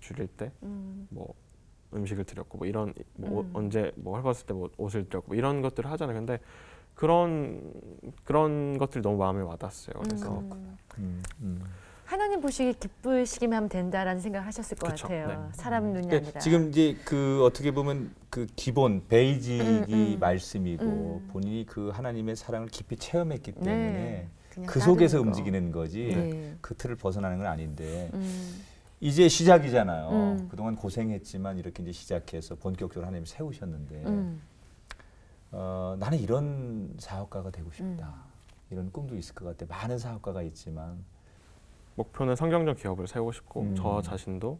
줄일 때 뭐 음식을 드렸고 뭐 이런 뭐 언제 뭐 헐벗을 때 뭐 옷을 드렸고 뭐 이런 것들을 하잖아요. 근데 그런 것들이 너무 마음에 와닿았어요. 그래서 하나님 보시기 기쁘시기만 하면 된다라는 생각을 하셨을 것 그쵸, 같아요. 네. 사람 눈이 근데 아니라. 지금 이제 그 어떻게 보면 그 기본 베이직이 말씀이고 본인이 그 하나님의 사랑을 깊이 체험했기 때문에 네. 그냥 그 속에서 따르는 거. 움직이는 거지 네. 그 틀을 벗어나는 건 아닌데 이제 시작이잖아요. 음. 그동안 고생했지만 이렇게 이제 시작해서 본격적으로 하나님 세우셨는데 나는 이런 사업가가 되고 싶다. 이런 꿈도 있을 것 같아. 많은 사업가가 있지만 목표는 성경적 기업을 세우고 싶고 저 자신도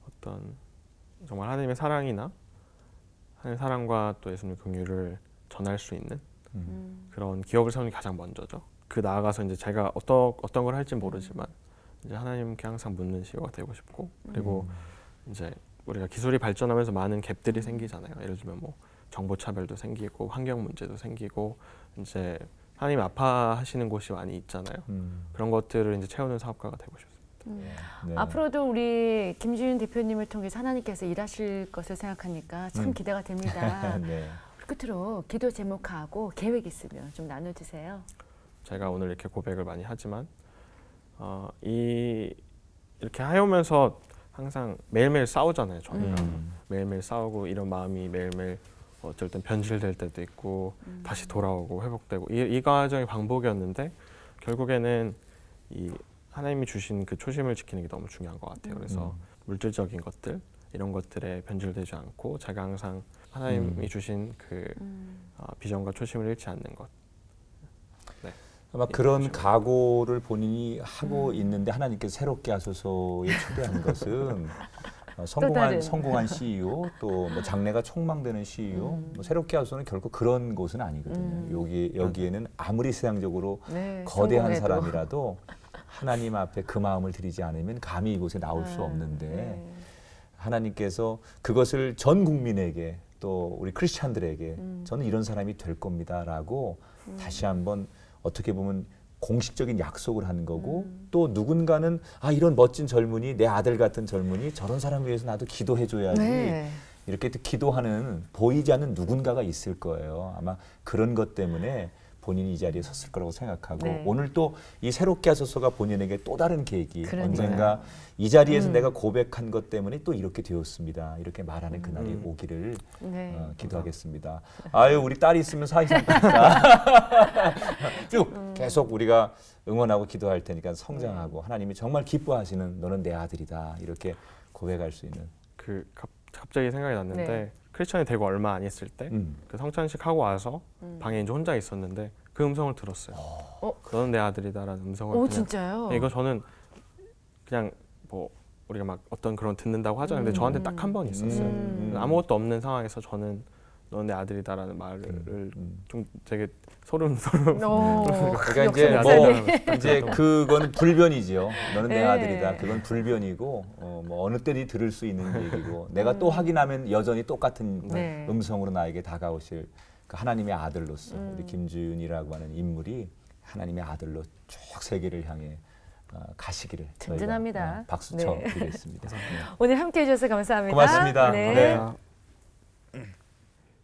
어떤 정말 하나님의 사랑이나 하나님의 사랑과 또 예수님의 긍휼을 전할 수 있는 그런 기업을 세우는 게 가장 먼저죠. 그 나아가서 이제 제가 어떤 걸 할지 모르지만 이제 하나님께 항상 묻는 시호가 되고 싶고 그리고 이제 우리가 기술이 발전하면서 많은 갭들이 생기잖아요. 예를 들면 뭐 정보 차별도 생기고 환경 문제도 생기고 이제 하나님 아파하시는 곳이 많이 있잖아요. 그런 것들을 이제 채우는 사업가가 되고 싶습니다. 네. 앞으로도 우리 김주윤 대표님을 통해서 하나님께서 일하실 것을 생각하니까 참 기대가 됩니다. 네. 끝으로 기도 제목하고 계획 있으면 좀 나눠주세요. 제가 오늘 이렇게 고백을 많이 하지만 이렇게 하면서 항상 매일매일 싸우잖아요. 저희가 매일매일 싸우고 이런 마음이 매일매일 어쩔 땐 변질될 때도 있고 다시 돌아오고 회복되고 이 과정이 반복이었는데 결국에는 이 하나님이 주신 그 초심을 지키는 게 너무 중요한 것 같아요. 그래서 물질적인 것들 이런 것들에 변질되지 않고 제가 항상 하나님이 주신 그 비전과 초심을 잃지 않는 것. 네. 아마 그런 각오를 본인이 하고 있는데 하나님께서 새롭게 하소서에 초대한 것은 성공한 CEO 또 뭐 장래가 촉망되는 CEO 뭐 새롭게 하소서는 결코 그런 곳은 아니거든요. 여기에는 아무리 세상적으로 네, 거대한 성공해도. 사람이라도 하나님 앞에 그 마음을 드리지 않으면 감히 이곳에 나올 수 없는데 네. 하나님께서 그것을 전 국민에게 또 우리 크리스찬들에게 저는 이런 사람이 될 겁니다라고 다시 한번 어떻게 보면 공식적인 약속을 한 거고 또 누군가는 이런 멋진 젊은이 내 아들 같은 젊은이 저런 사람 위해서 나도 기도해줘야지 네. 이렇게 또 기도하는 보이지 않는 누군가가 있을 거예요. 아마 그런 것 때문에 본인이 이 자리에 섰을 거라고 생각하고 네. 오늘 또 이 새롭게 하소서가 본인에게 또 다른 계기 그러니까요. 언젠가 이 자리에서 내가 고백한 것 때문에 또 이렇게 되었습니다. 이렇게 말하는 그날이 오기를 네. 기도하겠습니다. 아유 우리 딸이 있으면 사이좋겠다. 쭉 계속 우리가 응원하고 기도할 테니까 성장하고 하나님이 정말 기뻐하시는 너는 내 아들이다 이렇게 고백할 수 있는. 갑자기 생각이 났는데 네. 크리스천이 되고 얼마 안 있을 때 그 성찬식 하고 와서 방에 이제 혼자 있었는데 그 음성을 들었어요. 너는 내 아들이다라는 음성을. 오 그냥 진짜요? 이거 저는 그냥 뭐 우리가 막 어떤 그런 듣는다고 하잖아요. 근데 저한테 딱 한 번 있었어요. 아무것도 없는 상황에서 저는 너는 내 아들이다라는 말을 좀 되게 소름. 그러니까 이제 그거는 불변이지요. 너는 내 네. 아들이다. 그건 불변이고 뭐 어느 때든지 들을 수 있는 얘기고 내가 또 확인하면 여전히 똑같은 네. 음성으로 나에게 다가오실 그 하나님의 아들로서 우리 김주윤이라고 하는 인물이 하나님의 아들로 쭉 세계를 향해 가시기를 든든합니다. 저희가 박수 네. 쳐드리겠습니다. 오늘 함께해 주셔서 감사합니다. 고맙습니다. 네.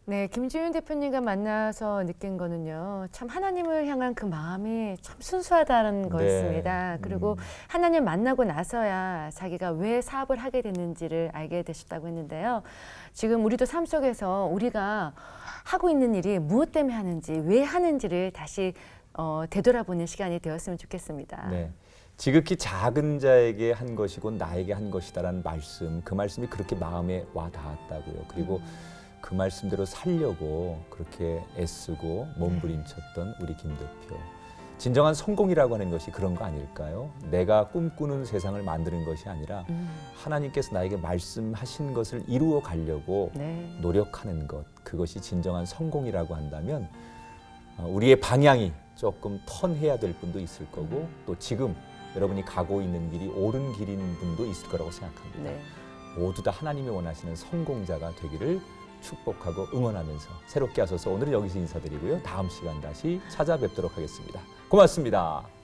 네, 김주윤 대표님과 만나서 느낀 거는요. 참 하나님을 향한 그 마음이 참 순수하다는 거였습니다. 그리고 하나님 만나고 나서야 자기가 왜 사업을 하게 됐는지를 알게 되셨다고 했는데요. 지금 우리도 삶 속에서 우리가 하고 있는 일이 무엇 때문에 하는지, 왜 하는지를 다시 되돌아보는 시간이 되었으면 좋겠습니다. 네. 지극히 작은 자에게 한 것이고 나에게 한 것이다라는 말씀, 그 말씀이 그렇게 마음에 와 닿았다고요. 그리고 그 말씀대로 살려고 그렇게 애쓰고 몸부림쳤던 우리 김 대표. 진정한 성공이라고 하는 것이 그런 거 아닐까요? 내가 꿈꾸는 세상을 만드는 것이 아니라 하나님께서 나에게 말씀하신 것을 이루어 가려고 네. 노력하는 것, 그것이 진정한 성공이라고 한다면 우리의 방향이 조금 턴해야 될 분도 있을 거고 또 지금 여러분이 가고 있는 길이 옳은 길인 분도 있을 거라고 생각합니다. 네. 모두 다 하나님이 원하시는 성공자가 되기를 축복하고 응원하면서 새롭게 하소서. 오늘은 여기서 인사드리고요. 다음 시간 다시 찾아뵙도록 하겠습니다. 고맙습니다.